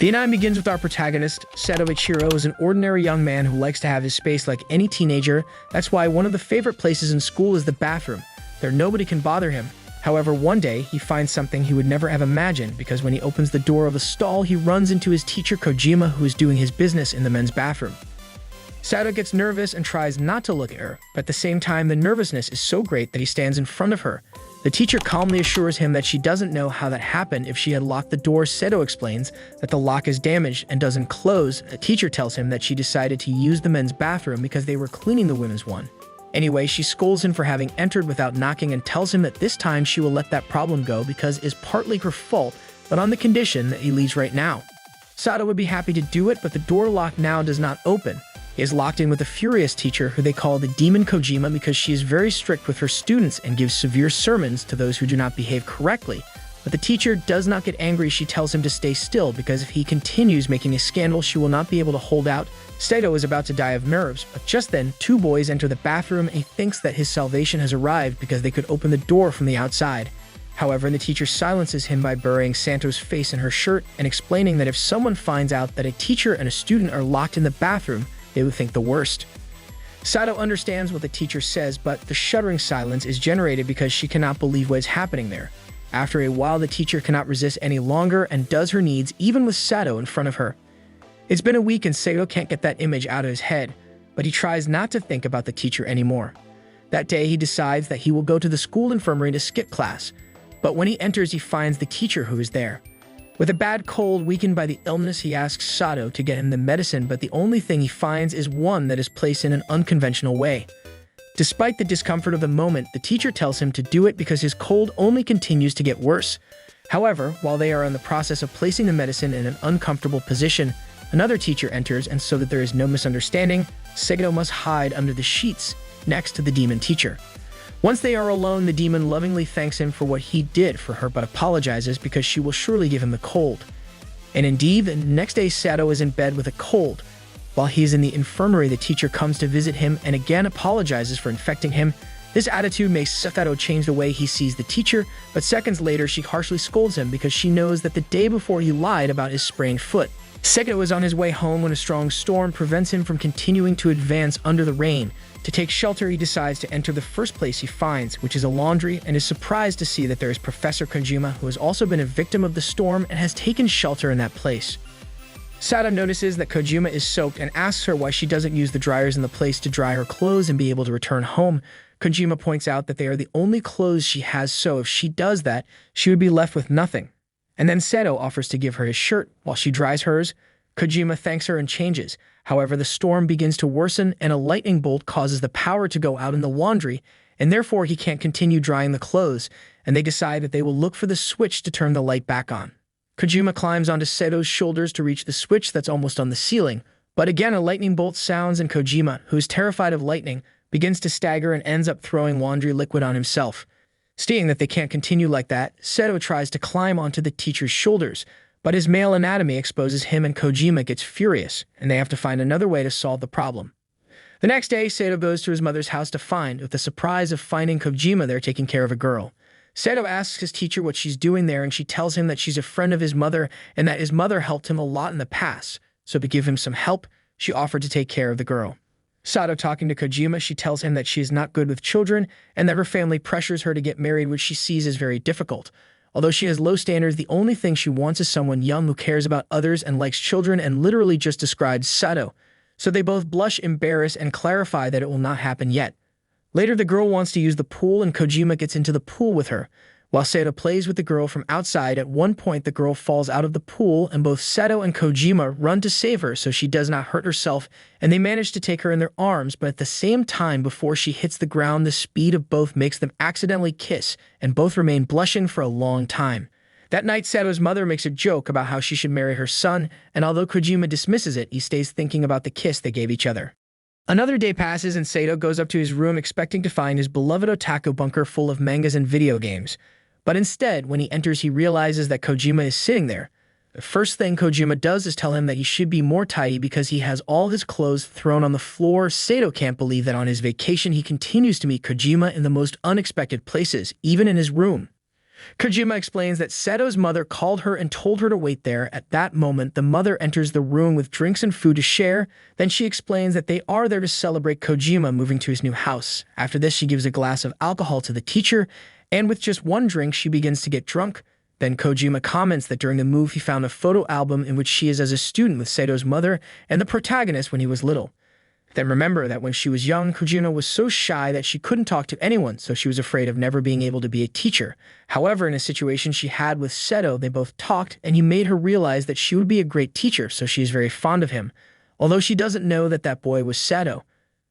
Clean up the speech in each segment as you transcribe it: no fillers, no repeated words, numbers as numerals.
The anime begins with our protagonist. Sato Ichiro is an ordinary young man who likes to have his space like any teenager. That's why one of the favorite places in school is the bathroom. There nobody can bother him. However, one day, he finds something he would never have imagined, because when he opens the door of a stall, he runs into his teacher Kojima, who is doing his business in the men's bathroom. Sato gets nervous and tries not to look at her, but at the same time, the nervousness is so great that he stands in front of her. The teacher calmly assures him that she doesn't know how that happened if she had locked the door. Sato explains that the lock is damaged and doesn't close. The teacher tells him that she decided to use the men's bathroom because they were cleaning the women's one. Anyway, she scolds him for having entered without knocking and tells him that this time she will let that problem go because it's partly her fault, but on the condition that he leaves right now. Sato would be happy to do it, but the door lock now does not open. He is locked in with a furious teacher who they call the Demon Kojima because she is very strict with her students and gives severe sermons to those who do not behave correctly. But the teacher does not get angry. She tells him to stay still because if he continues making a scandal, she will not be able to hold out. Sato is about to die of nerves, but just then, two boys enter the bathroom and he thinks that his salvation has arrived because they could open the door from the outside. However, the teacher silences him by burying Sato's face in her shirt and explaining that if someone finds out that a teacher and a student are locked in the bathroom, they would think the worst. Sato understands what the teacher says, but the shuddering silence is generated because she cannot believe what is happening there. After a while, the teacher cannot resist any longer and does her needs even with Sato in front of her. It's been a week and Sato can't get that image out of his head, but he tries not to think about the teacher anymore. That day, he decides that he will go to the school infirmary to skip class, but when he enters, he finds the teacher who is there. With a bad cold weakened by the illness, he asks Sato to get him the medicine, but the only thing he finds is one that is placed in an unconventional way. Despite the discomfort of the moment, the teacher tells him to do it because his cold only continues to get worse. However, while they are in the process of placing the medicine in an uncomfortable position, another teacher enters, and so that there is no misunderstanding, Sato must hide under the sheets next to the demon teacher. Once they are alone, the demon lovingly thanks him for what he did for her but apologizes because she will surely give him the cold. And indeed, the next day Sato is in bed with a cold. While he is in the infirmary, the teacher comes to visit him and again apologizes for infecting him. This attitude makes Sato change the way he sees the teacher, but seconds later she harshly scolds him because she knows that the day before he lied about his sprained foot. Sato is on his way home when a strong storm prevents him from continuing to advance under the rain. To take shelter, he decides to enter the first place he finds, which is a laundry, and is surprised to see that there is Professor Kojima, who has also been a victim of the storm and has taken shelter in that place. Sato notices that Kojima is soaked and asks her why she doesn't use the dryers in the place to dry her clothes and be able to return home. Kojima points out that they are the only clothes she has, so if she does that, she would be left with nothing. And then Sato offers to give her his shirt while she dries hers. Kojima thanks her and changes. However, the storm begins to worsen and a lightning bolt causes the power to go out in the laundry, and therefore he can't continue drying the clothes, and they decide that they will look for the switch to turn the light back on. Kojima climbs onto Sato's shoulders to reach the switch that's almost on the ceiling, but again a lightning bolt sounds and Kojima, who is terrified of lightning, begins to stagger and ends up throwing laundry liquid on himself. Seeing that they can't continue like that, Sato tries to climb onto the teacher's shoulders, but his male anatomy exposes him and Kojima gets furious, and they have to find another way to solve the problem. The next day, Sato goes to his mother's house to find, with the surprise of finding Kojima there taking care of a girl. Sato asks his teacher what she's doing there, and she tells him that she's a friend of his mother and that his mother helped him a lot in the past, so to give him some help, she offered to take care of the girl. Sato talking to Kojima, she tells him that she is not good with children and that her family pressures her to get married, which she sees as very difficult. Although she has low standards, the only thing she wants is someone young who cares about others and likes children, and literally just describes Sato. So they both blush, embarrassed, and clarify that it will not happen yet. Later, the girl wants to use the pool and Kojima gets into the pool with her. While Sato plays with the girl from outside, at one point the girl falls out of the pool and both Sato and Kojima run to save her so she does not hurt herself, and they manage to take her in their arms, but at the same time before she hits the ground, the speed of both makes them accidentally kiss, and both remain blushing for a long time. That night, Sato's mother makes a joke about how she should marry her son, and although Kojima dismisses it, he stays thinking about the kiss they gave each other. Another day passes and Sato goes up to his room expecting to find his beloved otaku bunker full of mangas and video games. But instead, when he enters, he realizes that Kojima is sitting there. The first thing Kojima does is tell him that he should be more tidy because he has all his clothes thrown on the floor. Sato can't believe that on his vacation he continues to meet Kojima in the most unexpected places, even in his room. Kojima explains that Sato's mother called her and told her to wait there. At that moment, the mother enters the room with drinks and food to share. Then she explains that they are there to celebrate Kojima moving to his new house. After this, she gives a glass of alcohol to the teacher, and with just one drink, she begins to get drunk. Then Kojima comments that during the move, he found a photo album in which she is as a student with Sato's mother and the protagonist when he was little. Then remember that when she was young, Kojima was so shy that she couldn't talk to anyone, so she was afraid of never being able to be a teacher. However, in a situation she had with Sato, they both talked, and he made her realize that she would be a great teacher, so she is very fond of him, although she doesn't know that that boy was Sato.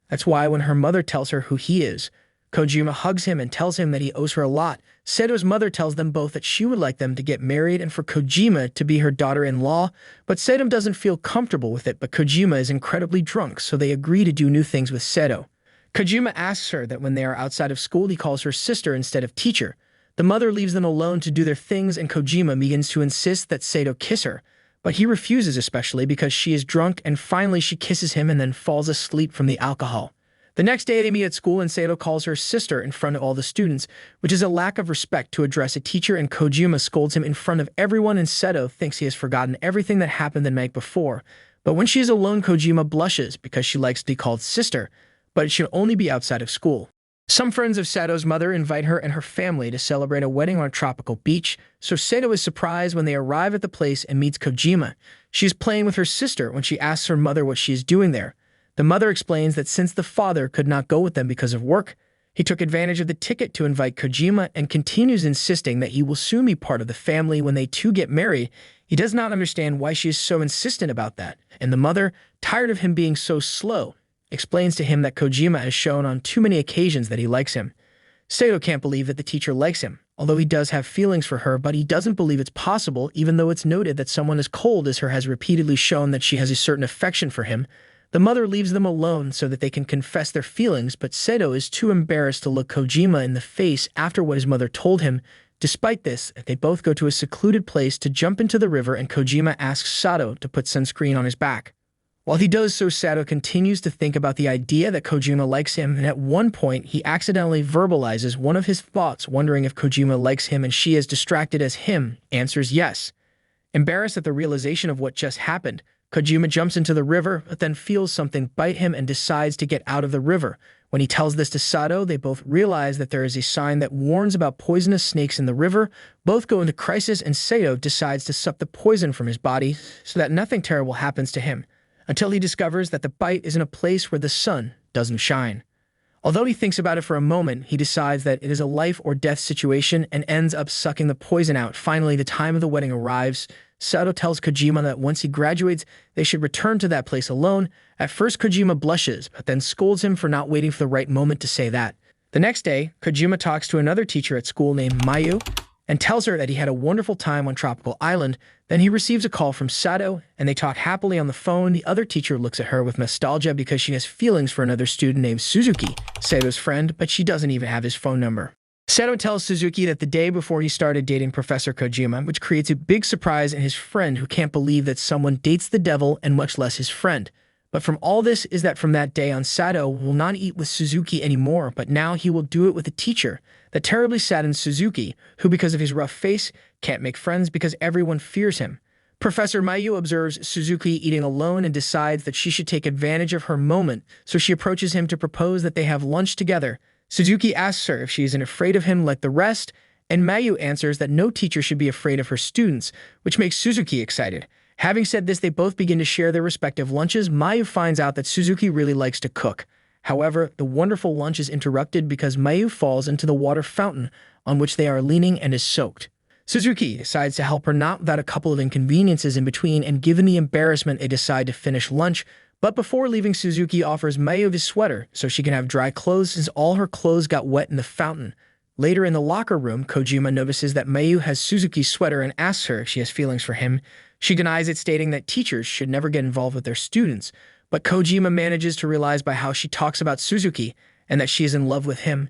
That's why when her mother tells her who he is, Kojima hugs him and tells him that he owes her a lot. Sato's mother tells them both that she would like them to get married and for Kojima to be her daughter-in-law, but Sato doesn't feel comfortable with it, but Kojima is incredibly drunk, so they agree to do new things with Sato. Kojima asks her that when they are outside of school, he calls her sister instead of teacher. The mother leaves them alone to do their things, and Kojima begins to insist that Sato kiss her, but he refuses, especially because she is drunk, and finally she kisses him and then falls asleep from the alcohol. The next day they meet at school and Sato calls her sister in front of all the students, which is a lack of respect to address a teacher, and Kojima scolds him in front of everyone, and Sato thinks he has forgotten everything that happened the night before. But when she is alone, Kojima blushes because she likes to be called sister, but it should only be outside of school. Some friends of Sato's mother invite her and her family to celebrate a wedding on a tropical beach, so Sato is surprised when they arrive at the place and meets Kojima. She is playing with her sister when she asks her mother what she is doing there. The mother explains that since the father could not go with them because of work, he took advantage of the ticket to invite Kojima, and continues insisting that he will soon be part of the family when they two get married. He does not understand why she is so insistent about that, and the mother, tired of him being so slow, explains to him that Kojima has shown on too many occasions that he likes him. Sato can't believe that the teacher likes him, although he does have feelings for her, but he doesn't believe it's possible, even though it's noted that someone as cold as her has repeatedly shown that she has a certain affection for him. The mother leaves them alone so that they can confess their feelings, but Sato is too embarrassed to look Kojima in the face after what his mother told him. Despite this, they both go to a secluded place to jump into the river, and Kojima asks Sato to put sunscreen on his back. While he does so, Sato continues to think about the idea that Kojima likes him, and at one point, he accidentally verbalizes one of his thoughts, wondering if Kojima likes him, and she, as distracted as him, answers yes. Embarrassed at the realization of what just happened, Kojima jumps into the river, but then feels something bite him and decides to get out of the river. When he tells this to Sato, they both realize that there is a sign that warns about poisonous snakes in the river. Both go into crisis, and Sato decides to suck the poison from his body so that nothing terrible happens to him, until he discovers that the bite is in a place where the sun doesn't shine. Although he thinks about it for a moment, he decides that it is a life or death situation and ends up sucking the poison out. Finally, the time of the wedding arrives. Sato tells Kojima that once he graduates, they should return to that place alone. At first, Kojima blushes, but then scolds him for not waiting for the right moment to say that. The next day, Kojima talks to another teacher at school named Mayu and tells her that he had a wonderful time on Tropical Island. Then he receives a call from Sato, and they talk happily on the phone. The other teacher looks at her with nostalgia because she has feelings for another student named Suzuki, Sato's friend, but she doesn't even have his phone number. Sato tells Suzuki that the day before he started dating Professor Kojima, which creates a big surprise in his friend, who can't believe that someone dates the devil and much less his friend. But from all this is that from that day on, Sato will not eat with Suzuki anymore, but now he will do it with a teacher. That terribly saddens Suzuki, who because of his rough face, can't make friends because everyone fears him. Professor Mayu observes Suzuki eating alone and decides that she should take advantage of her moment, so she approaches him to propose that they have lunch together. Suzuki asks her if she isn't afraid of him like the rest, and Mayu answers that no teacher should be afraid of her students, which makes Suzuki excited. Having said this, they both begin to share their respective lunches. Mayu finds out that Suzuki really likes to cook. However, the wonderful lunch is interrupted because Mayu falls into the water fountain on which they are leaning and is soaked. Suzuki decides to help her, not without a couple of inconveniences in between, and given the embarrassment, they decide to finish lunch. But before leaving, Suzuki offers Mayu his sweater so she can have dry clothes since all her clothes got wet in the fountain. Later in the locker room, Kojima notices that Mayu has Suzuki's sweater and asks her if she has feelings for him. She denies it, stating that teachers should never get involved with their students, but Kojima manages to realize by how she talks about Suzuki and that she is in love with him.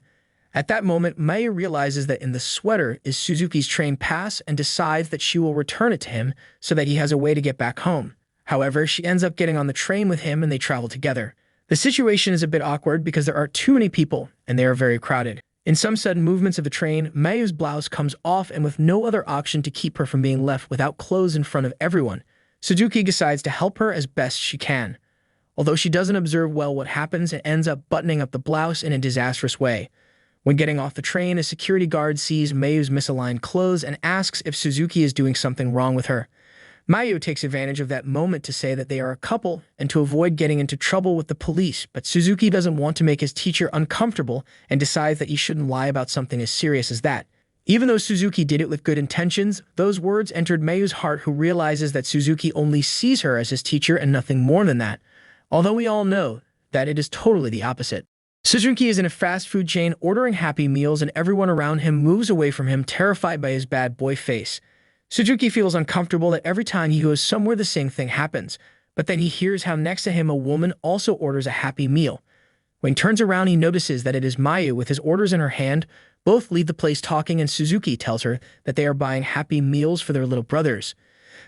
At that moment, Mayu realizes that in the sweater is Suzuki's train pass and decides that she will return it to him so that he has a way to get back home. However, she ends up getting on the train with him and they travel together. The situation is a bit awkward because there are too many people and they are very crowded. In some sudden movements of the train, Mayu's blouse comes off, and with no other option to keep her from being left without clothes in front of everyone, Suzuki decides to help her as best she can. Although she doesn't observe well what happens and ends up buttoning up the blouse in a disastrous way. When getting off the train, a security guard sees Mayu's misaligned clothes and asks if Suzuki is doing something wrong with her. Mayu takes advantage of that moment to say that they are a couple and to avoid getting into trouble with the police, but Suzuki doesn't want to make his teacher uncomfortable and decides that he shouldn't lie about something as serious as that. Even though Suzuki did it with good intentions, those words entered Mayu's heart, who realizes that Suzuki only sees her as his teacher and nothing more than that. Although we all know that it is totally the opposite. Suzuki is in a fast food chain ordering Happy Meals, and everyone around him moves away from him, terrified by his bad boy face. Suzuki feels uncomfortable that every time he goes somewhere the same thing happens, but then he hears how next to him a woman also orders a Happy Meal. When he turns around, he notices that it is Mayu with his orders in her hand. Both leave the place talking, and Suzuki tells her that they are buying Happy Meals for their little brothers.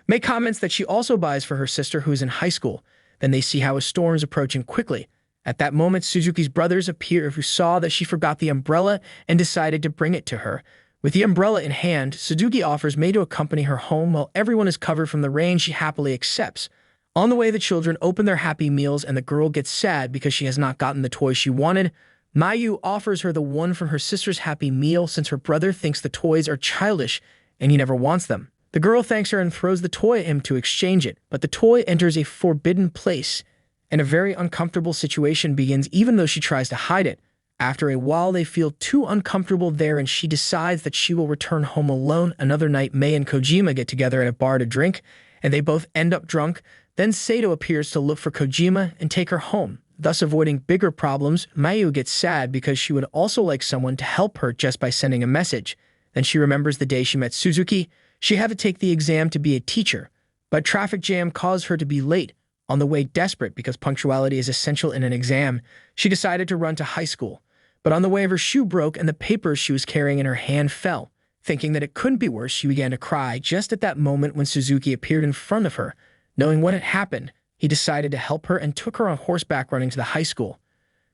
May comments that she also buys for her sister, who is in high school. Then they see how a storm is approaching quickly. At that moment, Suzuki's brothers appear, who saw that she forgot the umbrella and decided to bring it to her. With the umbrella in hand, Suzuki offers May to accompany her home. While everyone is covered from the rain, she happily accepts. On the way, the children open their Happy Meals, and the girl gets sad because she has not gotten the toy she wanted. Mayu offers her the one from her sister's Happy Meal, since her brother thinks the toys are childish and he never wants them. The girl thanks her and throws the toy at him to exchange it, but the toy enters a forbidden place, and a very uncomfortable situation begins even though she tries to hide it. After a while, they feel too uncomfortable there, and she decides that she will return home alone. Another night, May and Kojima get together at a bar to drink, and they both end up drunk. Then Sato appears to look for Kojima and take her home, thus avoiding bigger problems. Mayu gets sad because she would also like someone to help her just by sending a message. Then she remembers the day she met Suzuki. She had to take the exam to be a teacher, but traffic jam caused her to be late. On the way, desperate because punctuality is essential in an exam, she decided to run to high school. But on the way, her shoe broke and the papers she was carrying in her hand fell. Thinking that it couldn't be worse, she began to cry. Just at that moment, when Suzuki appeared in front of her, knowing what had happened, he decided to help her and took her on horseback running to the high school.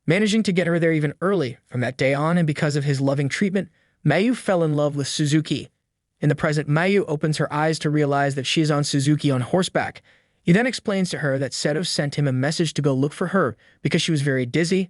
Managing to get her there even early, from that day on, and because of his loving treatment, Mayu fell in love with Suzuki. In the present, Mayu opens her eyes to realize that she is on Suzuki on horseback. He then explains to her that Sato sent him a message to go look for her because she was very dizzy.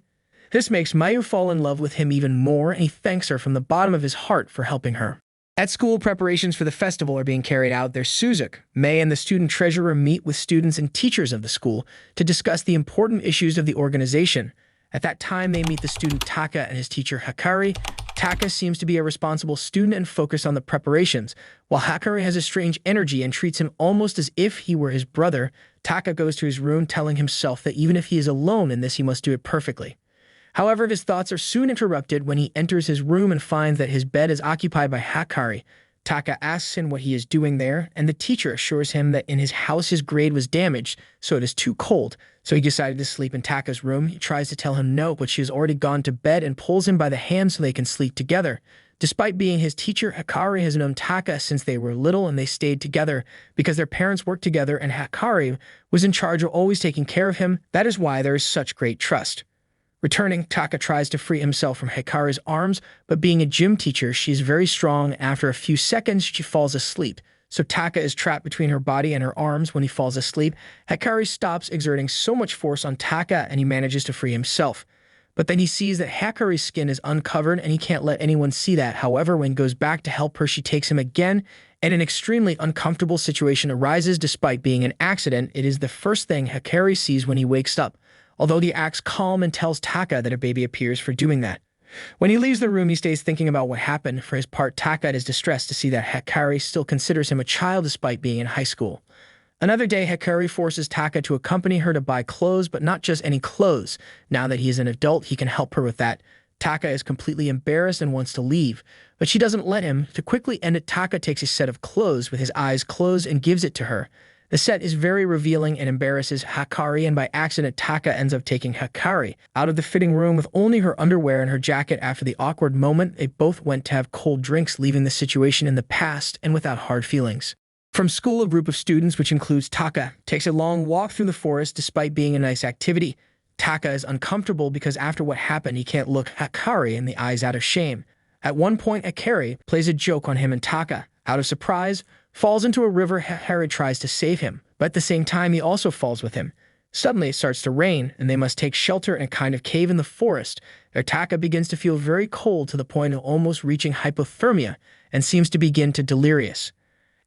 This makes Mayu fall in love with him even more, and he thanks her from the bottom of his heart for helping her. At school, preparations for the festival are being carried out. There's Suzuki. May and the student treasurer meet with students and teachers of the school to discuss the important issues of the organization. At that time, they meet the student Taka and his teacher Hikari. Taka seems to be a responsible student and focused on the preparations, while Hikari has a strange energy and treats him almost as if he were his brother. Taka goes to his room, telling himself that even if he is alone in this, he must do it perfectly. However, his thoughts are soon interrupted when he enters his room and finds that his bed is occupied by Hikari. Taka asks him what he is doing there, and the teacher assures him that in his house his grade was damaged, so it is too cold. So he decided to sleep in Taka's room. He tries to tell him no, but she has already gone to bed and pulls him by the hand so they can sleep together. Despite being his teacher, Hikari has known Taka since they were little, and they stayed together because their parents worked together and Hikari was in charge of always taking care of him. That is why there is such great trust. Returning, Taka tries to free himself from Hikari's arms, but being a gym teacher, she is very strong. After a few seconds, she falls asleep. So Taka is trapped between her body and her arms. When he falls asleep, Hikari stops exerting so much force on Taka and he manages to free himself. But then he sees that Hikari's skin is uncovered and he can't let anyone see that. However, when he goes back to help her, she takes him again, and an extremely uncomfortable situation arises. Despite being an accident, it is the first thing Hikari sees when he wakes up. Although he acts calm and tells Taka that a baby appears for doing that. When he leaves the room, he stays thinking about what happened. For his part, Taka is distressed to see that Hikari still considers him a child despite being in high school. Another day, Hikari forces Taka to accompany her to buy clothes, but not just any clothes. Now that he is an adult, he can help her with that. Taka is completely embarrassed and wants to leave, but she doesn't let him. To quickly end it, Taka takes a set of clothes with his eyes closed and gives it to her. The set is very revealing and embarrasses Hikari, and by accident, Taka ends up taking Hikari out of the fitting room with only her underwear and her jacket. After the awkward moment, they both went to have cold drinks, leaving the situation in the past and without hard feelings. From school, a group of students, which includes Taka, takes a long walk through the forest. Despite being a nice activity, Taka is uncomfortable because after what happened, he can't look Hikari in the eyes out of shame. At one point, Hikari plays a joke on him and Taka, out of surprise, falls into a river. Hikari tries to save him, but at the same time, he also falls with him. Suddenly, it starts to rain, and they must take shelter in a kind of cave in the forest. Taka begins to feel very cold to the point of almost reaching hypothermia and seems to begin to delirious.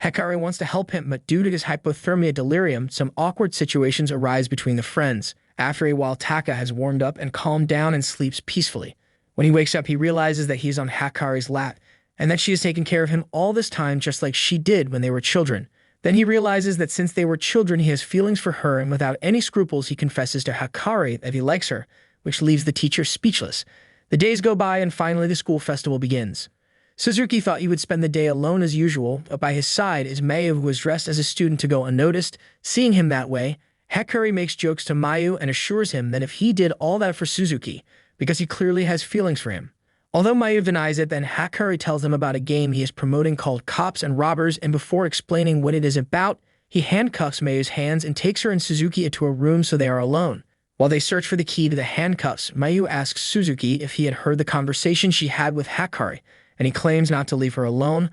Hikari wants to help him, but due to his hypothermia delirium, some awkward situations arise between the friends. After a while, Taka has warmed up and calmed down and sleeps peacefully. When he wakes up, he realizes that he's on Hikari's lap and that she has taken care of him all this time just like she did when they were children. Then he realizes that since they were children, he has feelings for her, and without any scruples, he confesses to Hikari that he likes her, which leaves the teacher speechless. The days go by, and finally the school festival begins. Suzuki thought he would spend the day alone as usual, but by his side is Mayu, who was dressed as a student to go unnoticed. Seeing him that way, Hikari makes jokes to Mayu and assures him that if he did all that for Suzuki, because he clearly has feelings for him. Although Mayu denies it, then Hikari tells them about a game he is promoting called Cops and Robbers, and before explaining what it is about, he handcuffs Mayu's hands and takes her and Suzuki into a room so they are alone. While they search for the key to the handcuffs, Mayu asks Suzuki if he had heard the conversation she had with Hikari, and he claims not to leave her alone,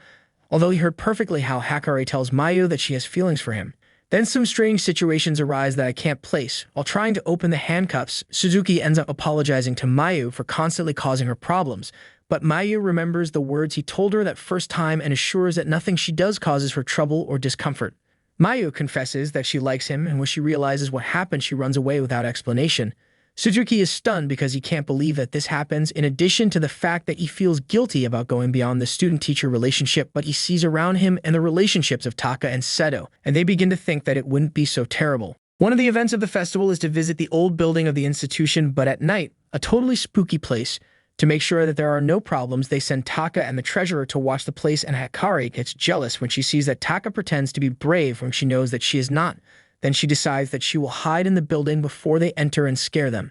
although he heard perfectly how Hikari tells Mayu that she has feelings for him. Then some strange situations arise that I can't place. While trying to open the handcuffs, Suzuki ends up apologizing to Mayu for constantly causing her problems, but Mayu remembers the words he told her that first time and assures that nothing she does causes her trouble or discomfort. Mayu confesses that she likes him, and when she realizes what happened, she runs away without explanation. Suzuki is stunned because he can't believe that this happens, in addition to the fact that he feels guilty about going beyond the student-teacher relationship, but he sees around him and the relationships of Taka and Seto, and they begin to think that it wouldn't be so terrible. One of the events of the festival is to visit the old building of the institution, but at night, a totally spooky place. To make sure that there are no problems, they send Taka and the treasurer to watch the place, and Hikari gets jealous when she sees that Taka pretends to be brave when she knows that she is not. Then she decides that she will hide in the building before they enter and scare them.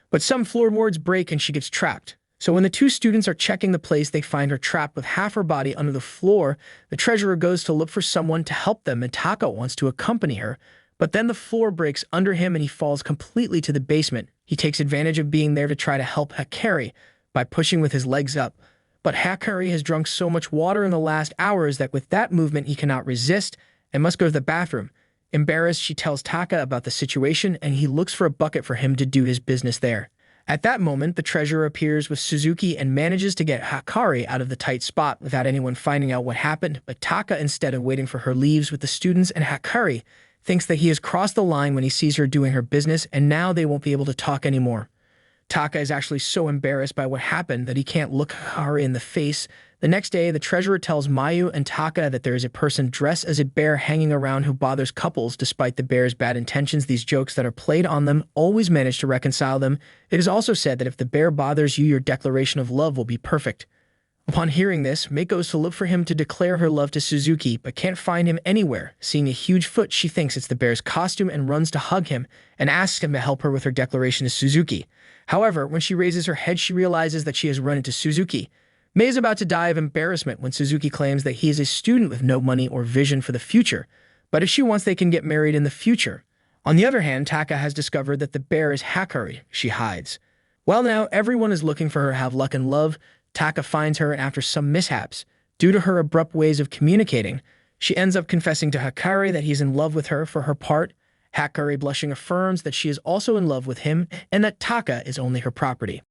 But some floorboards break and she gets trapped. So when the two students are checking the place, they find her trapped with half her body under the floor. The treasurer goes to look for someone to help them, and Taka wants to accompany her. But then the floor breaks under him and he falls completely to the basement. He takes advantage of being there to try to help Hikari by pushing with his legs up. But Hikari has drunk so much water in the last hours that with that movement he cannot resist and must go to the bathroom. Embarrassed, she tells Taka about the situation, and he looks for a bucket for him to do his business there. At that moment, the treasurer appears with Suzuki and manages to get Hikari out of the tight spot without anyone finding out what happened, but Taka, instead of waiting for her, leaves with the students, and Hikari thinks that he has crossed the line when he sees her doing her business, and now they won't be able to talk anymore. Taka is actually so embarrassed by what happened that he can't look Hikari in the face. The next day, the treasurer tells Mayu and Taka that there is a person dressed as a bear hanging around who bothers couples. Despite the bear's bad intentions, these jokes that are played on them always manage to reconcile them. It is also said that if the bear bothers you, your declaration of love will be perfect. Upon hearing this, Mei goes to look for him to declare her love to Suzuki, but can't find him anywhere. Seeing a huge foot, she thinks it's the bear's costume and runs to hug him and asks him to help her with her declaration to Suzuki. However, when she raises her head, she realizes that she has run into Suzuki. Mei is about to die of embarrassment when Suzuki claims that he is a student with no money or vision for the future, but if she wants, they can get married in the future. On the other hand, Taka has discovered that the bear is Hikari. She hides. Well, now everyone is looking for her to have luck and love. Taka finds her, and after some mishaps, due to her abrupt ways of communicating, she ends up confessing to Hikari that he's in love with her. For her part, Hikari, blushing, affirms that she is also in love with him and that Taka is only her property.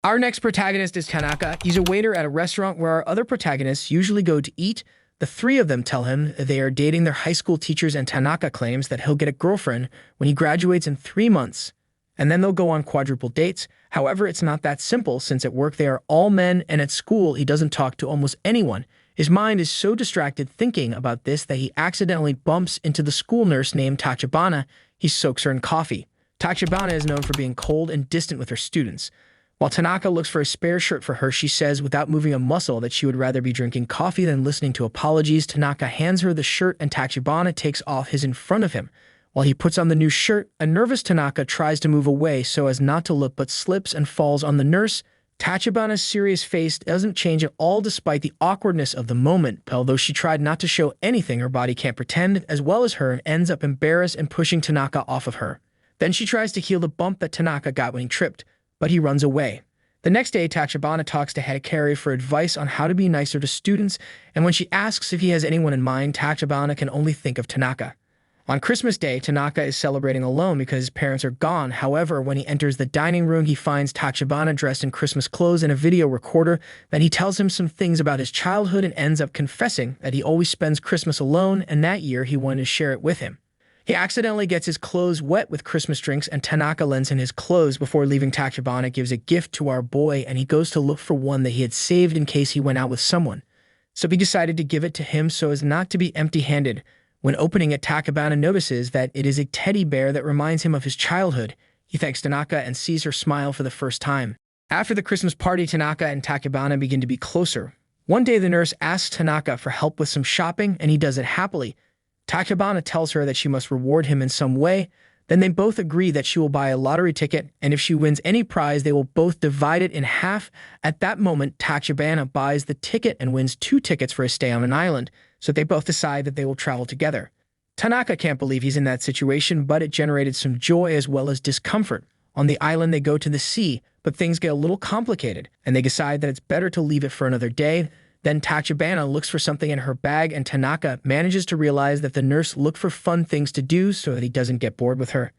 Our next protagonist is Tanaka. He's a waiter at a restaurant where our other protagonists usually go to eat. The three of them tell him they are dating their high school teachers, and Tanaka claims that he'll get a girlfriend when he graduates in 3 months. And then they'll go on quadruple dates. However, it's not that simple, since at work they are all men, and at school he doesn't talk to almost anyone. His mind is so distracted thinking about this that he accidentally bumps into the school nurse named Tachibana. He soaks her in coffee. Tachibana is known for being cold and distant with her students. While Tanaka looks for a spare shirt for her, she says without moving a muscle that she would rather be drinking coffee than listening to apologies. Tanaka hands her the shirt and Tachibana takes off his in front of him. While he puts on the new shirt, a nervous Tanaka tries to move away so as not to look, but slips and falls on the nurse. Tachibana's serious face doesn't change at all despite the awkwardness of the moment. Although she tried not to show anything, her body can't pretend, as well as her, and ends up embarrassed and pushing Tanaka off of her. Then she tries to heal the bump that Tanaka got when he tripped, but he runs away. The next day, Tachibana talks to Hikari for advice on how to be nicer to students, and when she asks if he has anyone in mind, Tachibana can only think of Tanaka. On Christmas Day, Tanaka is celebrating alone because his parents are gone. However, when he enters the dining room, he finds Tachibana dressed in Christmas clothes and a video recorder. Then he tells him some things about his childhood and ends up confessing that he always spends Christmas alone, and that year he wanted to share it with him. He accidentally gets his clothes wet with Christmas drinks, and Tanaka lends him his clothes. Before leaving, Tachibana gives a gift to our boy, and he goes to look for one that he had saved in case he went out with someone. So he decided to give it to him so as not to be empty-handed. When opening it, Tachibana notices that it is a teddy bear that reminds him of his childhood. He thanks Tanaka and sees her smile for the first time. After the Christmas party, Tanaka and Tachibana begin to be closer. One day, the nurse asks Tanaka for help with some shopping, and he does it happily. Tachibana tells her that she must reward him in some way. Then they both agree that she will buy a lottery ticket, and if she wins any prize, they will both divide it in half. At that moment, Tachibana buys the ticket and wins 2 tickets for a stay on an island, so they both decide that they will travel together. Tanaka can't believe he's in that situation, but it generated some joy as well as discomfort. On the island, they go to the sea, but things get a little complicated, and they decide that it's better to leave it for another day. Then Tachibana looks for something in her bag, and Tanaka manages to realize that the nurse looked for fun things to do so that he doesn't get bored with her.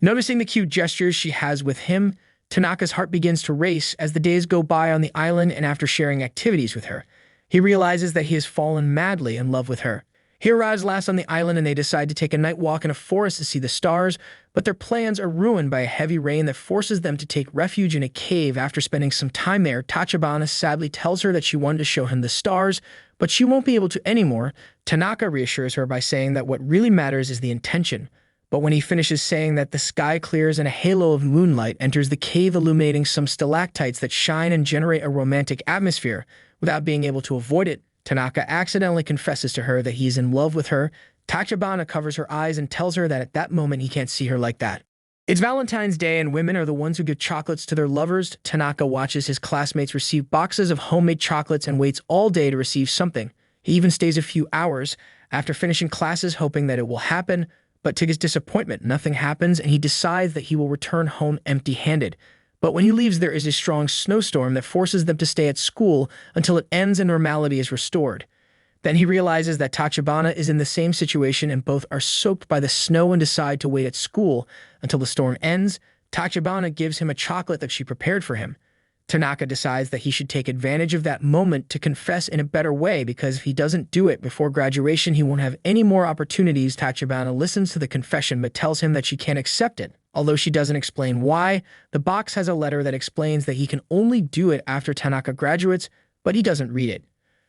Noticing the cute gestures she has with him, Tanaka's heart begins to race as the days go by on the island, and after sharing activities with her, he realizes that he has fallen madly in love with her. He arrives last on the island, and they decide to take a night walk in a forest to see the stars, but their plans are ruined by a heavy rain that forces them to take refuge in a cave. After spending some time there, Tachibana sadly tells her that she wanted to show him the stars, but she won't be able to anymore. Tanaka reassures her by saying that what really matters is the intention. But when he finishes saying that, the sky clears and a halo of moonlight enters the cave, illuminating some stalactites that shine and generate a romantic atmosphere. Without being able to avoid it, Tanaka accidentally confesses to her that he is in love with her. Tachibana covers her eyes and tells her that at that moment he can't see her like that. It's Valentine's Day, and women are the ones who give chocolates to their lovers. Tanaka watches his classmates receive boxes of homemade chocolates and waits all day to receive something. He even stays a few hours after finishing classes, hoping that it will happen, but to his disappointment, nothing happens, and he decides that he will return home empty-handed. But when he leaves, there is a strong snowstorm that forces them to stay at school until it ends and normality is restored. Then he realizes that Tachibana is in the same situation, and both are soaked by the snow and decide to wait at school until the storm ends. Tachibana gives him a chocolate that she prepared for him. Tanaka decides that he should take advantage of that moment to confess in a better way, because if he doesn't do it before graduation, he won't have any more opportunities. Tachibana listens to the confession but tells him that she can't accept it. Although she doesn't explain why, the box has a letter that explains that he can only do it after Tanaka graduates, but he doesn't read it.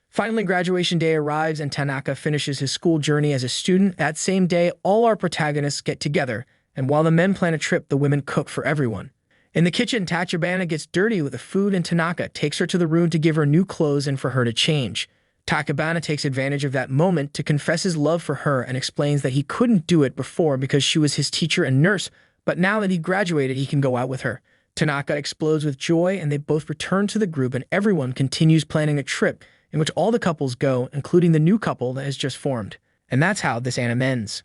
Finally, graduation day arrives and Tanaka finishes his school journey as a student. That same day, all our protagonists get together, and while the men plan a trip, the women cook for everyone. In the kitchen, Tachibana gets dirty with the food, and Tanaka takes her to the room to give her new clothes and for her to change. Tachibana takes advantage of that moment to confess his love for her and explains that he couldn't do it before because she was his teacher and nurse, but now that he graduated, he can go out with her. Tanaka explodes with joy, and they both return to the group, and everyone continues planning a trip in which all the couples go, including the new couple that has just formed. And that's how this anime ends.